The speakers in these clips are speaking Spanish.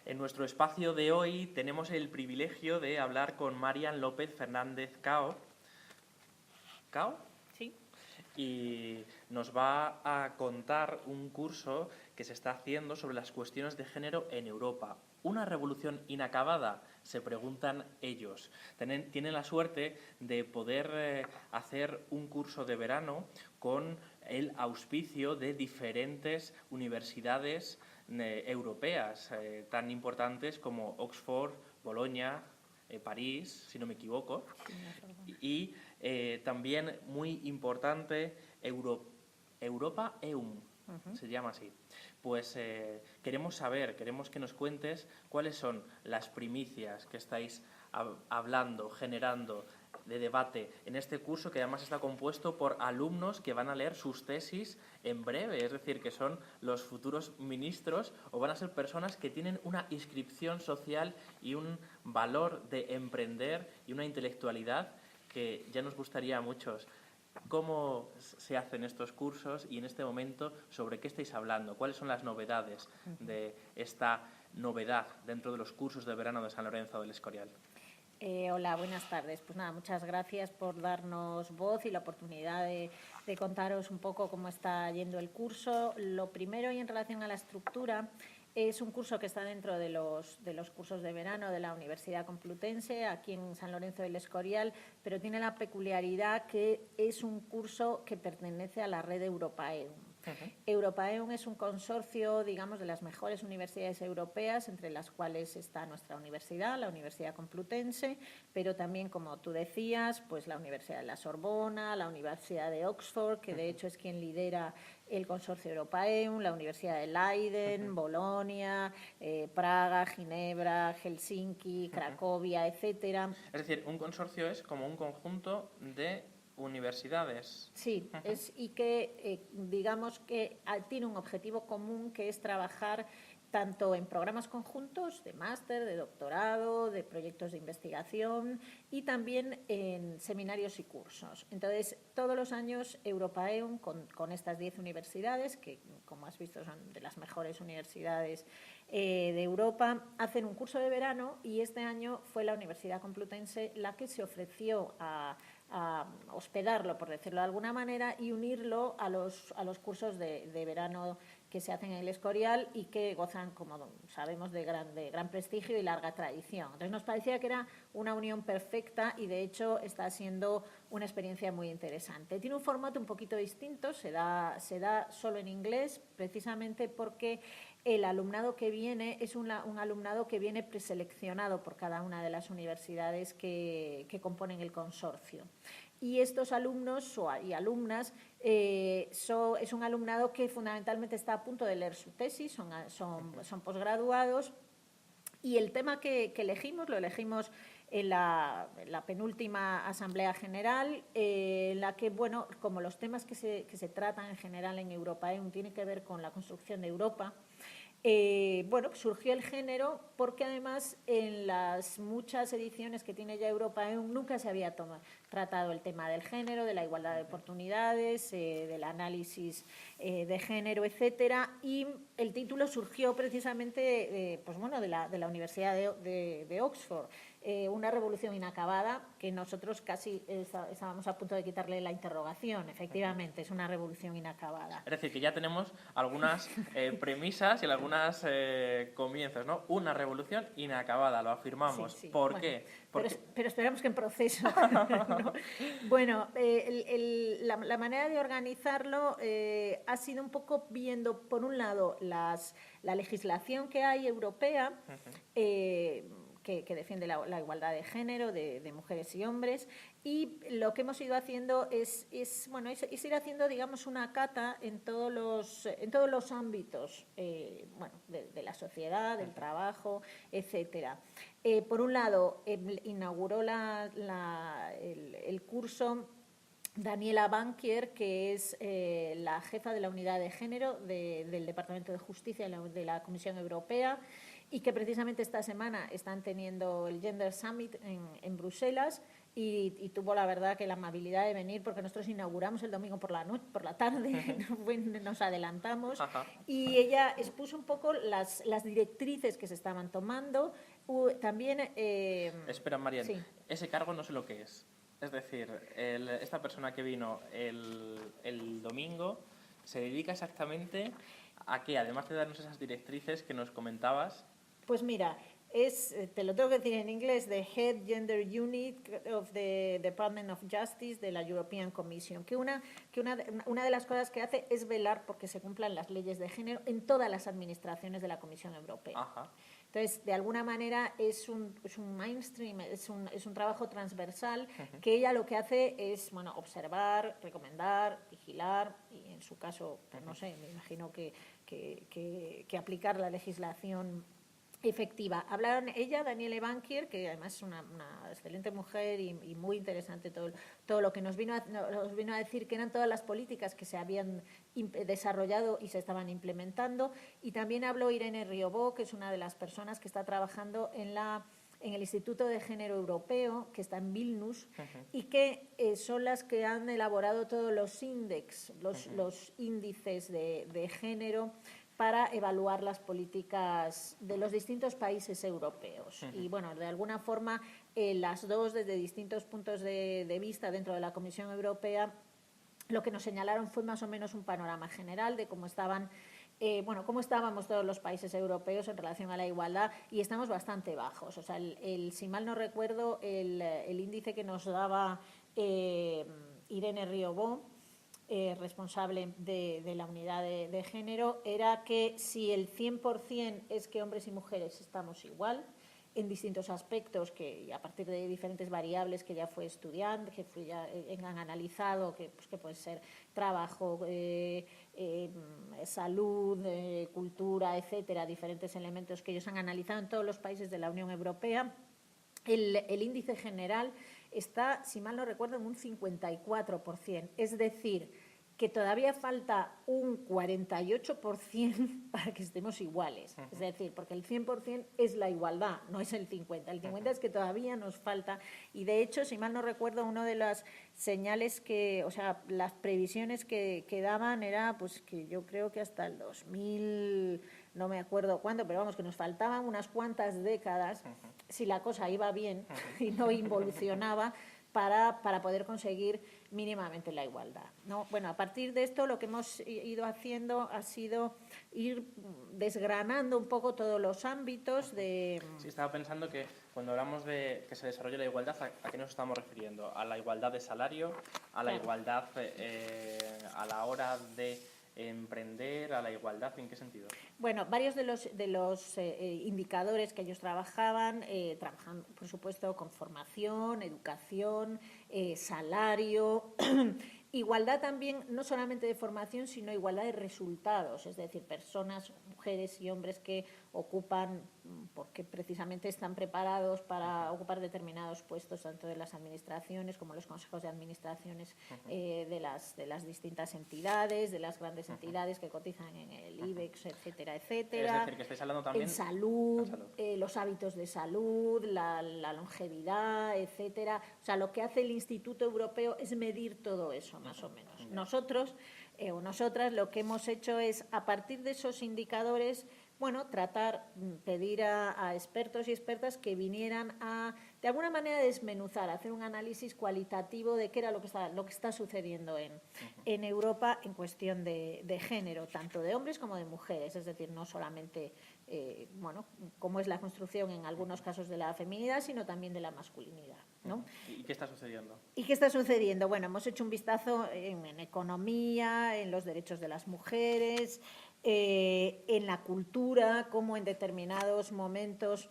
En nuestro espacio de hoy tenemos el privilegio de hablar con Marian López Fernández Cao. ¿Cao? Sí. Y nos va a contar un curso que se está haciendo sobre las cuestiones de género en Europa. ¿Una revolución inacabada?, se preguntan ellos. Tienen la suerte de poder hacer un curso de verano con el auspicio de diferentes universidades europeas, tan importantes como Oxford, Bolonia, París, si no me equivoco, y también muy importante Europa EUM, se llama así. Pues queremos que nos cuentes cuáles son las primicias que estáis hablando, generando de debate en este curso, que además está compuesto por alumnos que van a leer sus tesis en breve, es decir, que son los futuros ministros o van a ser personas que tienen una inscripción social y un valor de emprender y una intelectualidad que ya nos gustaría a muchos. ¿Cómo se hacen estos cursos y en este momento sobre qué estáis hablando? ¿Cuáles son las novedades de esta novedad dentro de los cursos de verano de San Lorenzo del Escorial? Hola, buenas tardes. Pues nada, muchas gracias por darnos voz y la oportunidad de contaros un poco cómo está yendo el curso. Lo primero, y en relación a la estructura, es un curso que está dentro de los cursos de verano de la Universidad Complutense, aquí en San Lorenzo del Escorial, pero tiene la peculiaridad que es un curso que pertenece a la red Europaeum. Europaeum es un consorcio, digamos, de las mejores universidades europeas, entre las cuales está nuestra universidad, la Universidad Complutense, pero también, como tú decías, pues la Universidad de la Sorbona, la Universidad de Oxford, que de hecho es quien lidera el consorcio Europaeum, la Universidad de Leiden, Bolonia, Praga, Ginebra, Helsinki, Cracovia, etcétera. Es decir, un consorcio es como un conjunto de universidades. Sí, y que digamos que tiene un objetivo común, que es trabajar tanto en programas conjuntos de máster, de doctorado, de proyectos de investigación y también en seminarios y cursos. Entonces, todos los años Europaeum, con estas 10 universidades, que como has visto son de las mejores universidades de Europa, hacen un curso de verano, y este año fue la Universidad Complutense la que se ofreció a hospedarlo, por decirlo de alguna manera, y unirlo a los cursos de verano que se hacen en el Escorial y que gozan, como sabemos, de gran prestigio y larga tradición. Entonces nos parecía que era una unión perfecta y de hecho está siendo una experiencia muy interesante. Tiene un formato un poquito distinto, se da solo en inglés, precisamente porque el alumnado que viene es un alumnado que viene preseleccionado por cada una de las universidades que componen el consorcio. Y estos alumnos y alumnas es un alumnado que fundamentalmente está a punto de leer su tesis, son posgraduados, y el tema que elegimos, lo elegimos en la penúltima Asamblea General, en la que, bueno, como los temas que se tratan en general en Europaeum tienen que ver con la construcción de Europa, bueno, surgió el género porque además en las muchas ediciones que tiene ya Europaeum nunca se había tratado el tema del género, de la igualdad de oportunidades, del análisis de género, etcétera, y el título surgió precisamente pues bueno, de la Universidad de Oxford. Una revolución inacabada, que nosotros casi estábamos a punto de quitarle la interrogación. Efectivamente, es una revolución inacabada. Es decir, que ya tenemos algunas premisas y algunas comienzos, ¿no? Una revolución inacabada, lo afirmamos. Sí, sí. ¿Por Bueno, qué? Pero esperamos que en proceso. ¿No? Bueno, la manera de organizarlo ha sido un poco viendo, por un lado, la legislación que hay europea, que defiende la igualdad de género de mujeres y hombres, y lo que hemos ido haciendo es ir haciendo, digamos, una cata en todos los ámbitos bueno, de la sociedad, del trabajo, etcétera. Por un lado, inauguró el curso Daniela Bankier, que es la jefa de la unidad de género del Departamento de Justicia de la Comisión Europea, y que precisamente esta semana están teniendo el Gender Summit en Bruselas y tuvo la verdad que la amabilidad de venir porque nosotros inauguramos el domingo por la tarde, nos adelantamos y ella expuso un poco las directrices que se estaban tomando. También... Espera, Marian, sí. ese cargo no sé lo que es. Es decir, esta persona que vino el domingo se dedica exactamente a qué, además de darnos esas directrices que nos comentabas. Pues mira, te lo tengo que decir en inglés, the Head Gender Unit of the Department of Justice de la European Commission, que una de las cosas que hace es velar porque se cumplan las leyes de género en todas las administraciones de la Comisión Europea. Ajá. Entonces, de alguna manera es un mainstream, es un trabajo transversal que ella lo que hace es, bueno, observar, recomendar, vigilar y en su caso, pues no sé, me imagino que aplicar la legislación efectiva. Hablaron ella, Danielle Bankier, que además es una excelente mujer y muy interesante todo lo que nos vino a decir, que eran todas las políticas que se habían desarrollado y se estaban implementando. Y también habló Irene Riobó, que es una de las personas que está trabajando en el Instituto de Género Europeo, que está en Vilnius, y que son las que han elaborado todos los índices de género para evaluar las políticas de los distintos países europeos. Y bueno, de alguna forma, las dos, desde distintos puntos de vista dentro de la Comisión Europea, lo que nos señalaron fue más o menos un panorama general de cómo cómo estábamos todos los países europeos en relación a la igualdad, y estamos bastante bajos. O sea, si mal no recuerdo, el índice que nos daba Irene Riobó, responsable de la unidad de género, era que si el 100% es que hombres y mujeres estamos igual en distintos aspectos, que a partir de diferentes variables que ya fue estudiando, que ya han analizado, que puede ser trabajo, salud, cultura, etcétera, diferentes elementos que ellos han analizado en todos los países de la Unión Europea, el índice general está, si mal no recuerdo, en un 54%. Es decir, que todavía falta un 48% para que estemos iguales. Es decir, porque el 100% es la igualdad, no es el 50%. El 50% es que todavía nos falta. Y de hecho, si mal no recuerdo, una de las señales las previsiones que daban era pues que yo creo que hasta el 2000, no me acuerdo cuándo, pero vamos, que nos faltaban unas cuantas décadas, si la cosa iba bien y no involucionaba, para poder conseguir mínimamente la igualdad, ¿no? Bueno, a partir de esto lo que hemos ido haciendo ha sido ir desgranando un poco todos los ámbitos de... Sí, estaba pensando que cuando hablamos de que se desarrolle la igualdad, ¿a qué nos estamos refiriendo? ¿A la igualdad de salario? ¿A la igualdad a la hora de emprender? ¿A la igualdad? ¿En qué sentido? Bueno, varios de los indicadores que ellos trabajan, por supuesto, con formación, educación, salario, igualdad también, no solamente de formación, sino igualdad de resultados, es decir, personas, mujeres y hombres que ocupan, porque precisamente están preparados para ocupar determinados puestos, tanto de las administraciones como los consejos de administraciones de las distintas entidades, de las grandes entidades que cotizan en el IBEX, etcétera, etcétera. Es decir, que estáis hablando también... En salud, los hábitos de salud, la longevidad, etcétera. O sea, lo que hace el Instituto Europeo es medir todo eso, más o menos. Nosotros o nosotras lo que hemos hecho es, a partir de esos indicadores, bueno, pedir a expertos y expertas que vinieran a, de alguna manera, desmenuzar, hacer un análisis cualitativo de qué era lo que está sucediendo en Europa en cuestión de género, tanto de hombres como de mujeres, es decir, no solamente, cómo es la construcción en algunos casos de la feminidad, sino también de la masculinidad, ¿no? ¿Y qué está sucediendo? ¿Y qué está sucediendo? Bueno, hemos hecho un vistazo en economía, en los derechos de las mujeres, en la cultura, como en determinados momentos,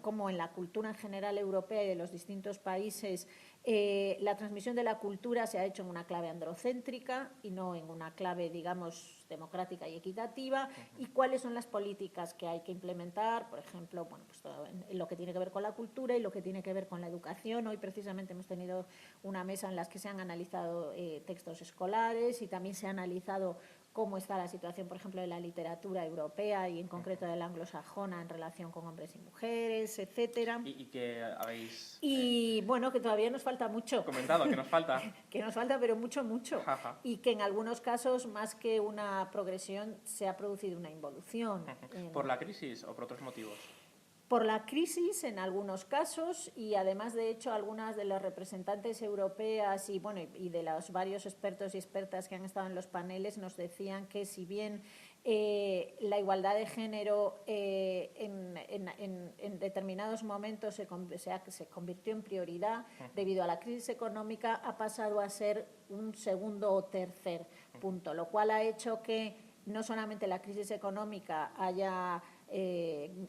como en la cultura en general europea y de los distintos países, la transmisión de la cultura se ha hecho en una clave androcéntrica y no en una clave, digamos, democrática y equitativa, y cuáles son las políticas que hay que implementar, por ejemplo, todo en lo que tiene que ver con la cultura y lo que tiene que ver con la educación. Hoy precisamente hemos tenido una mesa en la que se han analizado textos escolares y también se ha analizado cómo está la situación, por ejemplo, de la literatura europea y en concreto de la anglosajona en relación con hombres y mujeres, etcétera. Y que habéis Y bueno, que todavía nos falta mucho. comentado, que nos falta. Que nos falta, pero mucho, mucho. Ajá. Y que en algunos casos, más que una progresión, se ha producido una involución. ¿Por la crisis o por otros motivos? Por la crisis en algunos casos y además, de hecho, algunas de las representantes europeas y, bueno, y de los varios expertos y expertas que han estado en los paneles nos decían que si bien la igualdad de género en determinados momentos se convirtió en prioridad, debido a la crisis económica ha pasado a ser un segundo o tercer punto, lo cual ha hecho que no solamente la crisis económica haya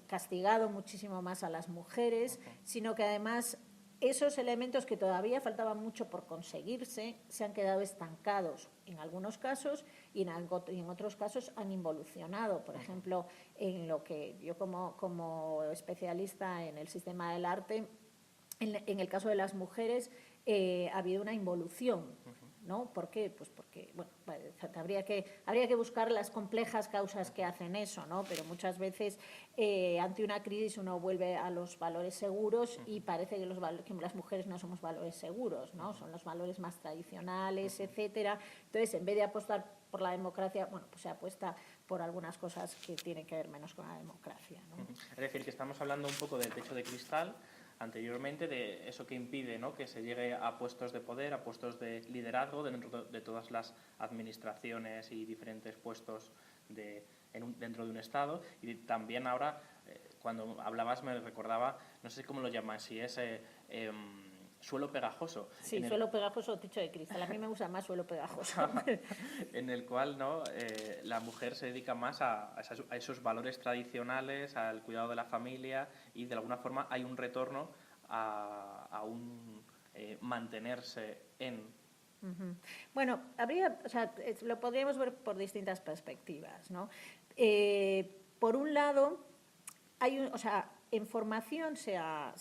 castigado muchísimo más a las mujeres, sino que además esos elementos que todavía faltaban mucho por conseguirse se han quedado estancados en algunos casos y en otros casos han involucionado. Por ejemplo, en lo que yo como especialista en el sistema del arte, en el caso de las mujeres ha habido una involución. ¿No? ¿Por qué? Pues porque, bueno, habría que buscar las complejas causas que hacen eso, ¿no? Pero muchas veces ante una crisis uno vuelve a los valores seguros y parece que las mujeres no somos valores seguros, ¿no? Son los valores más tradicionales, etcétera. Entonces, en vez de apostar por la democracia, bueno, pues se apuesta por algunas cosas que tienen que ver menos con la democracia, ¿no? Es decir, que estamos hablando un poco del techo de cristal anteriormente, de eso que impide, ¿no?, que se llegue a puestos de poder, a puestos de liderazgo dentro de todas las administraciones y diferentes puestos dentro de un Estado. Y también ahora, cuando hablabas, me recordaba, no sé cómo lo llamas, si es suelo pegajoso. Sí, suelo pegajoso o techo de cristal. A mí me gusta más suelo pegajoso. En el cual, ¿no?, la mujer se dedica más a esos valores tradicionales, al cuidado de la familia, y de alguna forma hay un retorno a un mantenerse en... Bueno, lo podríamos ver por distintas perspectivas, ¿no? Por un lado, en formación se ha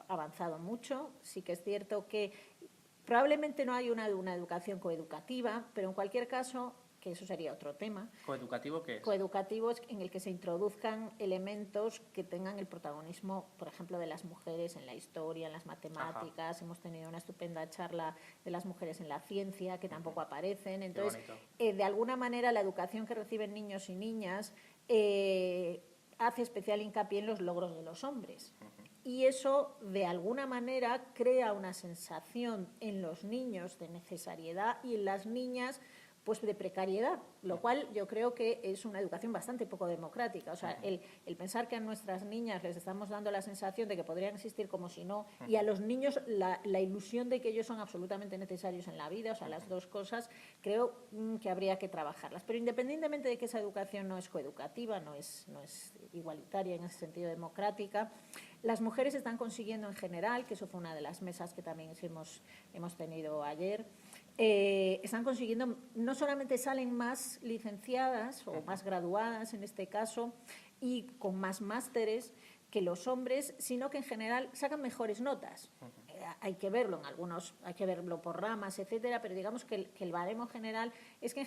avanzado mucho. Sí que es cierto que probablemente no hay una educación coeducativa, pero en cualquier caso, que eso sería otro tema. ¿Coeducativo qué es? Coeducativo es en el que se introduzcan elementos que tengan el protagonismo, por ejemplo, de las mujeres en la historia, en las matemáticas. Hemos tenido una estupenda charla de las mujeres en la ciencia, que tampoco aparecen. Entonces, de alguna manera, la educación que reciben niños y niñas hace especial hincapié en los logros de los hombres. Y eso, de alguna manera, crea una sensación en los niños de necesariedad y en las niñas, pues, de precariedad, lo cual yo creo que es una educación bastante poco democrática. O sea, el pensar que a nuestras niñas les estamos dando la sensación de que podrían existir como si no, y a los niños la ilusión de que ellos son absolutamente necesarios en la vida, o sea, las dos cosas, creo que habría que trabajarlas. Pero independientemente de que esa educación no es coeducativa, no es igualitaria en ese sentido, democrática, las mujeres están consiguiendo en general, que eso fue una de las mesas que también hemos tenido ayer, están consiguiendo, no solamente salen más licenciadas o más graduadas en este caso y con más másteres que los hombres, sino que en general sacan mejores notas. Hay que verlo hay que verlo por ramas, etcétera, pero digamos que el baremo general es que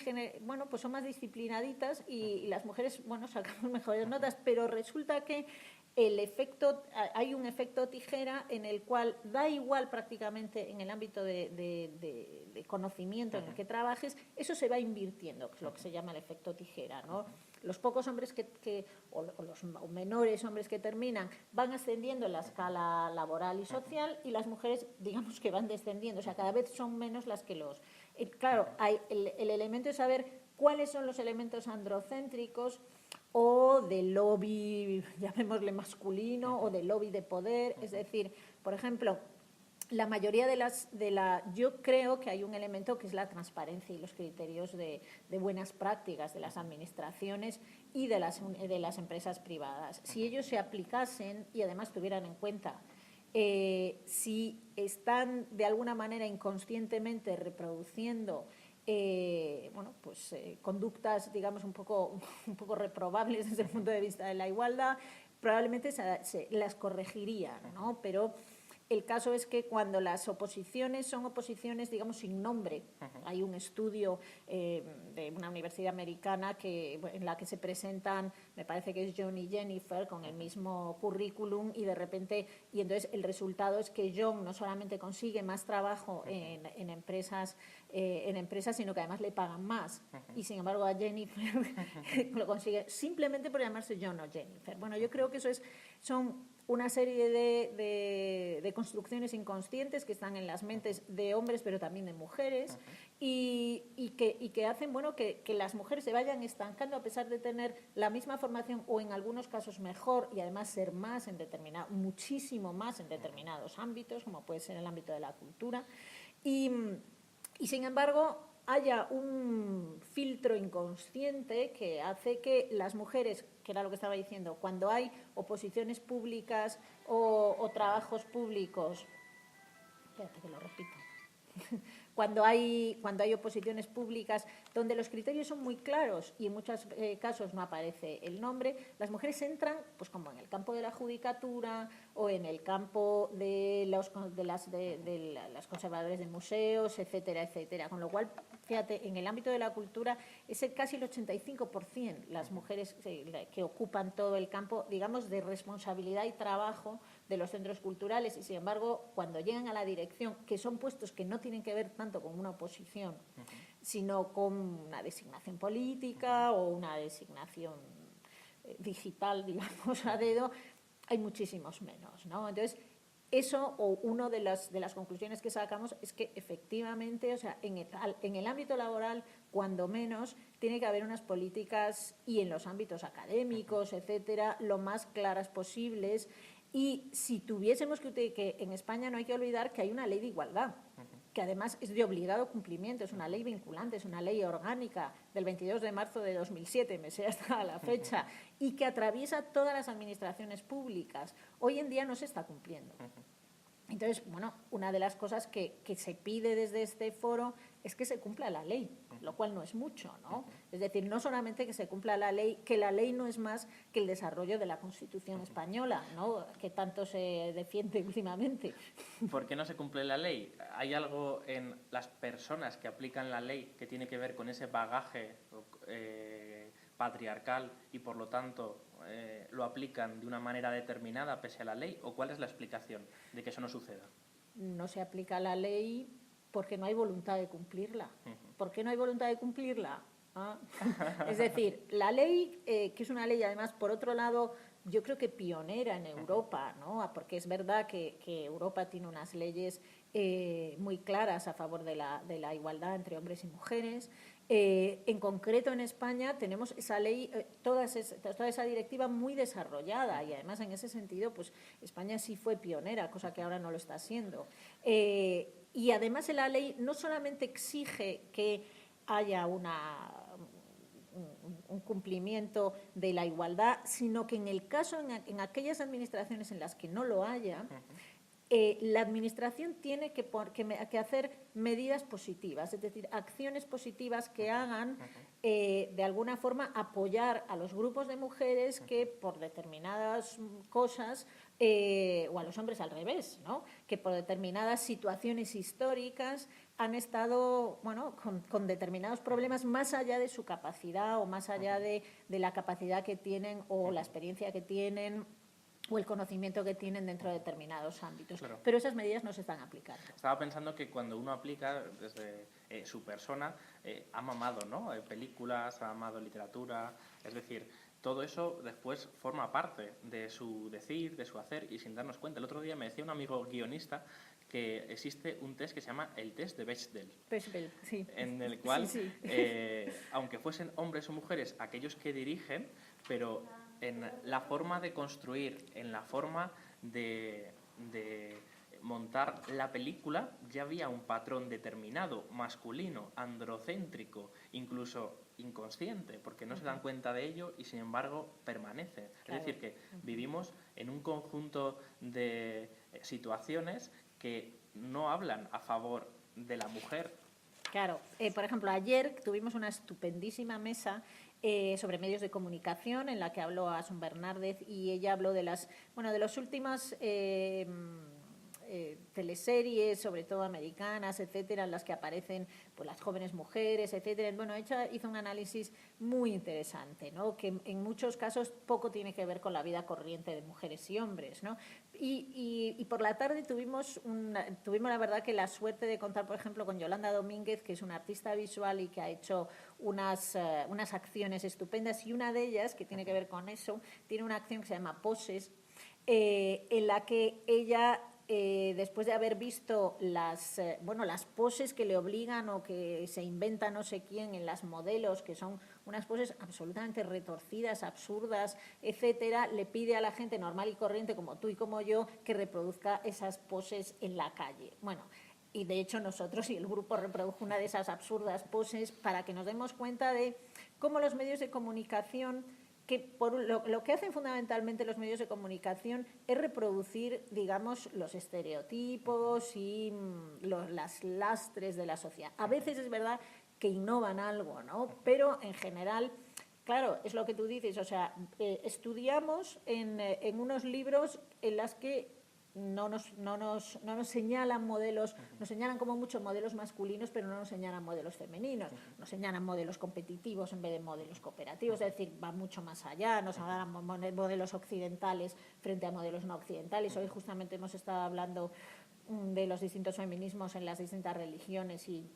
pues son más disciplinaditas y las mujeres, sacamos mejores notas, pero resulta que hay un efecto tijera en el cual da igual prácticamente en el ámbito de conocimiento en el que trabajes, eso se va invirtiendo, que es lo que se llama el efecto tijera, ¿no? Los pocos hombres o los menores hombres que terminan van ascendiendo en la escala laboral y social, y las mujeres, digamos, que van descendiendo, o sea, cada vez son menos las que los... Claro, el elemento es saber cuáles son los elementos androcéntricos o del lobby, llamémosle masculino, o del lobby de poder. Es decir, por ejemplo, la mayoría yo creo que hay un elemento que es la transparencia y los criterios de buenas prácticas de las administraciones y de las empresas privadas. Si ellos se aplicasen y además tuvieran en cuenta si están de alguna manera inconscientemente reproduciendo conductas, digamos, un poco reprobables desde el punto de vista de la igualdad, probablemente las corregirían, ¿no? Pero El caso es que cuando las oposiciones son oposiciones, digamos, sin nombre, hay un estudio de una universidad americana en la que se presentan, me parece que es John y Jennifer, con el mismo currículum y de repente, y entonces el resultado es que John no solamente consigue más trabajo en empresas, sino que además le pagan más. Y sin embargo a Jennifer lo consigue simplemente por llamarse John o Jennifer. Bueno, yo creo que son una serie de construcciones inconscientes que están en las mentes de hombres, pero también de mujeres, y que hacen que las mujeres se vayan estancando a pesar de tener la misma formación o en algunos casos mejor y además ser más muchísimo más en determinados ámbitos, como puede ser el ámbito de la cultura. Y sin embargo, haya un filtro inconsciente que hace que las mujeres, que era lo que estaba diciendo, cuando hay oposiciones públicas o trabajos públicos, espérate que lo repito, cuando hay oposiciones públicas donde los criterios son muy claros y en muchos casos no aparece el nombre, las mujeres entran pues como en el campo de la judicatura o en el campo de los conservadores de museos, etcétera, etcétera. Con lo cual, fíjate, en el ámbito de la cultura es casi el 85% las mujeres que ocupan todo el campo, digamos, de responsabilidad y trabajo de los centros culturales, y sin embargo, cuando llegan a la dirección, que son puestos que no tienen que ver tanto con una oposición, sino con una designación política o una designación digital, digamos, a dedo, hay muchísimos menos, ¿no? Entonces, eso, o una de las conclusiones que sacamos es que efectivamente, o sea, en el ámbito laboral, cuando menos, tiene que haber unas políticas, y en los ámbitos académicos, etcétera, lo más claras posibles. Y si tuviésemos que en España no hay que olvidar que hay una ley de igualdad, que además es de obligado cumplimiento, es una ley vinculante, es una ley orgánica del 22 de marzo de 2007, me sé hasta la fecha, y que atraviesa todas las administraciones públicas. Hoy en día no se está cumpliendo. Entonces, bueno, una de las cosas que se pide desde este foro es que se cumpla la ley, lo cual no es mucho, ¿no? Es decir, no solamente que se cumpla la ley, que la ley no es más que el desarrollo de la Constitución española, ¿no?, que tanto se defiende últimamente. ¿Por qué no se cumple la ley? ¿Hay algo en las personas que aplican la ley que tiene que ver con ese bagaje patriarcal y, por lo tanto, lo aplican de una manera determinada pese a la ley? ¿O cuál es la explicación de que eso no suceda? No se aplica la ley porque no hay voluntad de cumplirla. ¿Por qué no hay voluntad de cumplirla? ¿Ah? Es decir, la ley, que es una ley además, por otro lado, yo creo que pionera en Europa, ¿no? Porque es verdad que Europa tiene unas leyes muy claras a favor de la igualdad entre hombres y mujeres. En concreto en España tenemos esa ley, toda esa directiva muy desarrollada, y además en ese sentido pues España sí fue pionera, cosa que ahora no lo está haciendo. Y además la ley no solamente exige que haya un cumplimiento de la igualdad, sino que en el caso, en aquellas administraciones en las que no lo haya, la administración tiene que hacer medidas positivas, es decir, acciones positivas que hagan, de alguna forma, apoyar a los grupos de mujeres que por determinadas cosas, o a los hombres al revés, ¿no?, que por determinadas situaciones históricas han estado, bueno, con determinados problemas más allá de su capacidad o más allá de la capacidad que tienen o la experiencia que tienen o el conocimiento que tienen dentro de determinados ámbitos. Claro. Pero esas medidas no se están aplicando. Estaba pensando que cuando uno aplica desde su persona, ha mamado, ¿no?, películas, ha mamado literatura, es decir, todo eso después forma parte de su decir, de su hacer, y sin darnos cuenta. El otro día me decía un amigo guionista que existe un test que se llama el test de Bechdel. Bechdel, sí. En el cual, sí. Aunque fuesen hombres o mujeres aquellos que dirigen, pero en la forma de construir, en la forma de montar la película, ya había un patrón determinado, masculino, androcéntrico, incluso inconsciente, porque no se dan cuenta de ello y, sin embargo, permanece. Claro. Es decir, que vivimos en un conjunto de situaciones que no hablan a favor de la mujer. Claro. Por ejemplo, ayer tuvimos una estupendísima mesa sobre medios de comunicación en la que habló Asun Bernárdez, y ella habló de los últimos teleseries, sobre todo americanas, etcétera, en las que aparecen pues, las jóvenes mujeres, etcétera. Bueno, ella hizo un análisis muy interesante, ¿no? Que en muchos casos poco tiene que ver con la vida corriente de mujeres y hombres, ¿no? Y por la tarde tuvimos la verdad que la suerte de contar, por ejemplo, con Yolanda Domínguez, que es una artista visual y que ha hecho unas acciones estupendas, y una de ellas, que tiene que ver con eso, tiene una acción que se llama Poses, en la que ella, después de haber visto las poses que le obligan o que se inventa no sé quién en las modelos, que son unas poses absolutamente retorcidas, absurdas, etcétera, le pide a la gente normal y corriente como tú y como yo que reproduzca esas poses en la calle. Bueno, y de hecho nosotros y el grupo reprodujo una de esas absurdas poses para que nos demos cuenta de cómo los medios de comunicación, que lo que hacen fundamentalmente los medios de comunicación es reproducir, digamos, los estereotipos y las lastres de la sociedad. A veces es verdad que innovan algo, ¿no? Pero en general, claro, es lo que tú dices, o sea, estudiamos en unos libros en las que no nos señalan modelos, nos señalan como mucho modelos masculinos, pero no nos señalan modelos femeninos, nos señalan modelos competitivos en vez de modelos cooperativos, es decir, va mucho más allá, nos señalan modelos occidentales frente a modelos no occidentales. Hoy justamente hemos estado hablando de los distintos feminismos en las distintas religiones y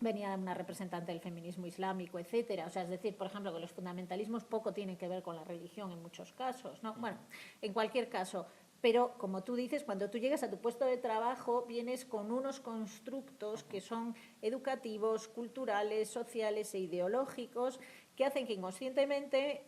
venía una representante del feminismo islámico, etcétera. O sea, es decir, por ejemplo, que los fundamentalismos poco tienen que ver con la religión en muchos casos, ¿no? Bueno, en cualquier caso, pero como tú dices, cuando tú llegas a tu puesto de trabajo vienes con unos constructos que son educativos, culturales, sociales e ideológicos que hacen que inconscientemente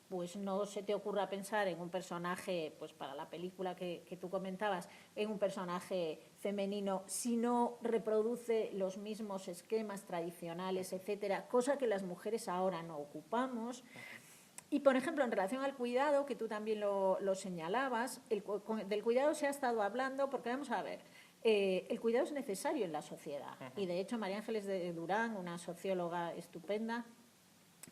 pues no se te ocurra pensar en un personaje, pues para la película que tú comentabas, en un personaje femenino, si no reproduce los mismos esquemas tradicionales, etcétera, cosa que las mujeres ahora no ocupamos. Y, por ejemplo, en relación al cuidado, que tú también lo señalabas, del cuidado se ha estado hablando porque, vamos a ver, el cuidado es necesario en la sociedad. Y, de hecho, María Ángeles de Durán, una socióloga estupenda,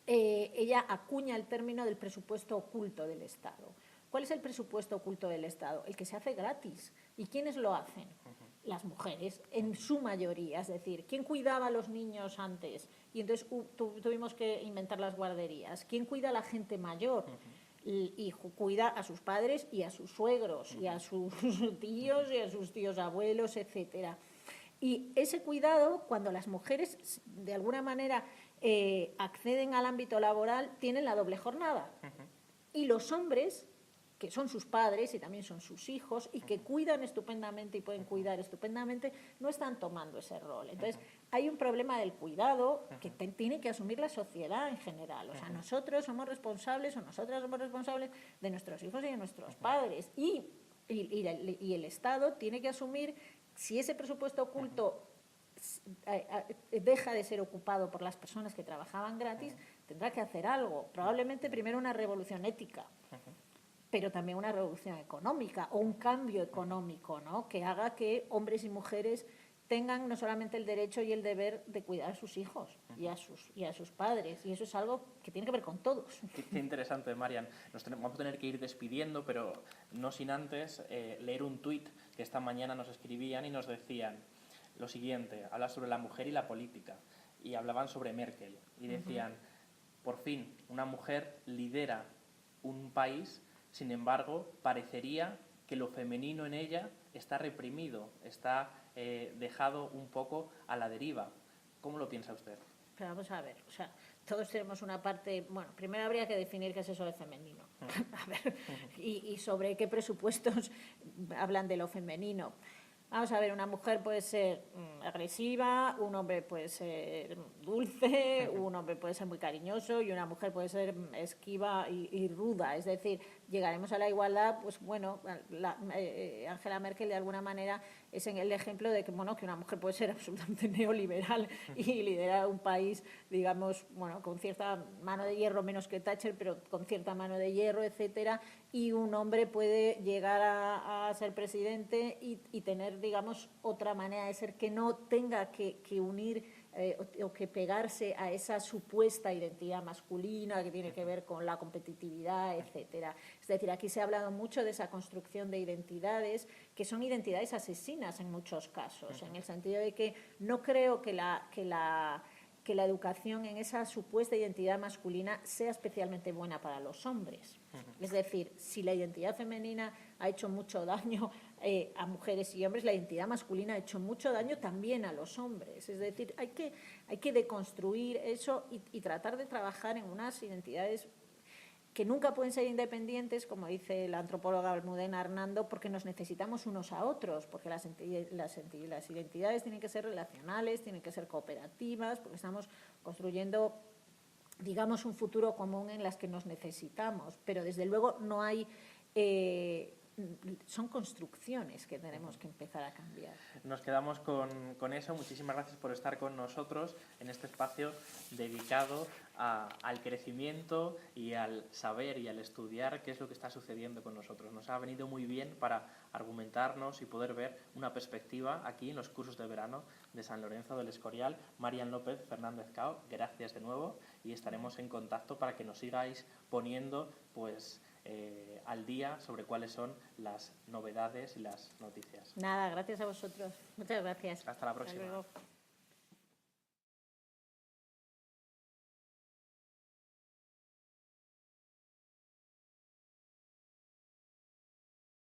ella acuña el término del presupuesto oculto del Estado. ¿Cuál es el presupuesto oculto del Estado? El que se hace gratis. ¿Y quiénes lo hacen? Las mujeres, en su mayoría. Es decir, ¿quién cuidaba a los niños antes? Y entonces tuvimos que inventar las guarderías. ¿Quién cuida a la gente mayor? Y cuida a sus padres y a sus suegros, y a sus tíos y a sus tíos abuelos, etcétera. Y ese cuidado, cuando las mujeres, de alguna manera, acceden al ámbito laboral, tienen la doble jornada. Y los hombres, que son sus padres y también son sus hijos y que cuidan estupendamente y pueden cuidar estupendamente, no están tomando ese rol. Entonces, hay un problema del cuidado que tiene que asumir la sociedad en general. O sea, nosotros somos responsables o nosotras somos responsables de nuestros hijos y de nuestros padres. Y el Estado tiene que asumir, si ese presupuesto oculto deja de ser ocupado por las personas que trabajaban gratis, tendrá que hacer algo. Probablemente primero una revolución ética, pero también una revolución económica o un cambio económico, ¿no? Que haga que hombres y mujeres tengan no solamente el derecho y el deber de cuidar a sus hijos y a sus padres. Y eso es algo que tiene que ver con todos. Qué interesante, Marian. Vamos a tener que ir despidiendo, pero no sin antes leer un tuit que esta mañana nos escribían y nos decían lo siguiente. Habla sobre la mujer y la política. Y hablaban sobre Merkel. Y decían, por fin, una mujer lidera un país. Sin embargo, parecería que lo femenino en ella está reprimido, está dejado un poco a la deriva. ¿Cómo lo piensa usted? Pero vamos a ver, o sea, todos tenemos una parte. Bueno, primero habría que definir qué es eso de femenino. A ver, y sobre qué presupuestos hablan de lo femenino. Vamos a ver, una mujer puede ser agresiva, un hombre puede ser dulce, un hombre puede ser muy cariñoso y una mujer puede ser esquiva y ruda. Es decir, llegaremos a la igualdad, pues bueno, Angela Merkel de alguna manera es el ejemplo de que, bueno, que una mujer puede ser absolutamente neoliberal y liderar un país, digamos, bueno, con cierta mano de hierro, menos que Thatcher, pero con cierta mano de hierro, etcétera, y un hombre puede llegar a ser presidente y tener, digamos, otra manera de ser que no tenga que unir o que pegarse a esa supuesta identidad masculina que tiene que ver con la competitividad, etcétera. Es decir, aquí se ha hablado mucho de esa construcción de identidades que son identidades asesinas en muchos casos, en el sentido de que no creo que la educación en esa supuesta identidad masculina sea especialmente buena para los hombres. Es decir, si la identidad femenina ha hecho mucho daño a mujeres y hombres, la identidad masculina ha hecho mucho daño también a los hombres. Es decir, hay que deconstruir eso y tratar de trabajar en unas identidades que nunca pueden ser independientes, como dice la antropóloga Almudena Hernando, porque nos necesitamos unos a otros, porque las identidades tienen que ser relacionales, tienen que ser cooperativas, porque estamos construyendo, digamos, un futuro común en las que nos necesitamos, pero desde luego no hay... son construcciones que tenemos que empezar a cambiar. Nos quedamos con eso. Muchísimas gracias por estar con nosotros en este espacio dedicado al crecimiento y al saber y al estudiar qué es lo que está sucediendo con nosotros. Nos ha venido muy bien para argumentarnos y poder ver una perspectiva aquí en los cursos de verano de San Lorenzo del Escorial. Marian López Fernández Cao, gracias de nuevo y estaremos en contacto para que nos sigáis poniendo al día sobre cuáles son las novedades y las noticias. Nada, gracias a vosotros. Muchas gracias. Hasta la próxima. Hasta luego.